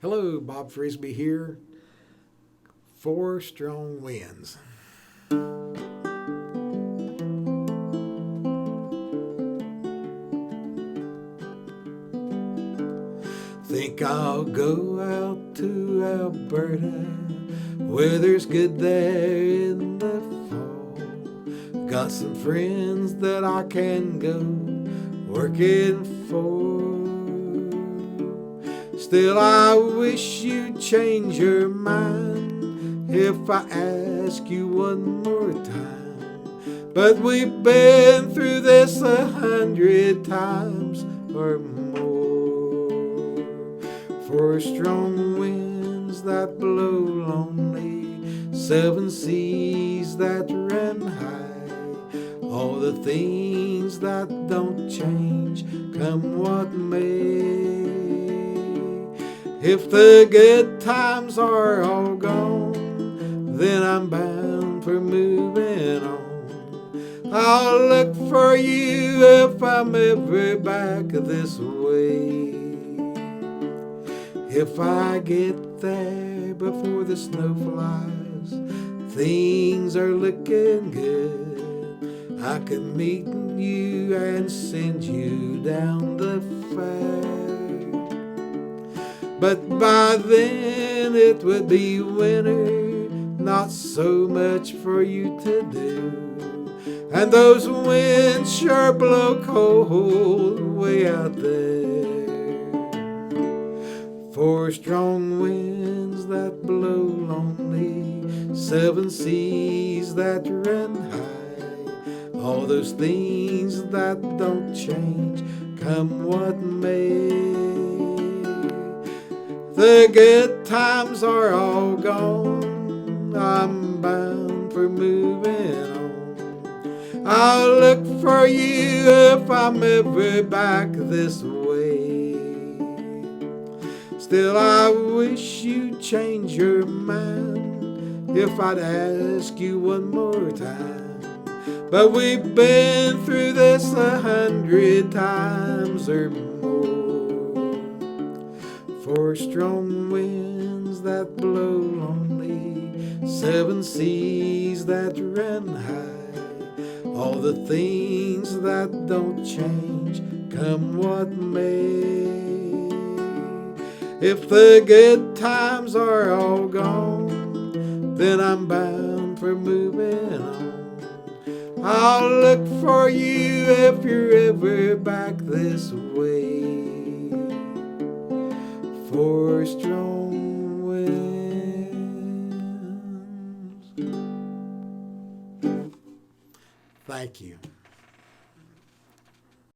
Hello, Bob Frisbee here. Four strong winds. Think I'll go out to Alberta, weather's good there in the fall. Got some friends that I can go working for. Still, I wish you'd change your mind if I ask you one more time. But we've been through this 100 times or more. Four strong winds that blow lonely, seven seas that run high, all the things that don't change, come what may. If the good times are all gone, then I'm bound for moving on. I'll look for you if I'm ever back this way. If I get there before the snow flies, things are looking good. I could meet you and send you down the fair. But by then it would be winter, not so much for you to do. And those winds sure blow cold way out there. Four strong winds that blow lonely, seven seas that run high, all those things that don't change, come what may. The good times are all gone, I'm bound for moving on. I'll look for you if I'm ever back this way. Still, I wish you'd change your mind if I'd ask you one more time. But we've been through this 100 times or more. Four strong winds that blow lonely, seven seas that run high, all the things that don't change, come what may. If the good times are all gone, then I'm bound for moving on. I'll look for you if you're ever back this way. Four strong winds. Thank you.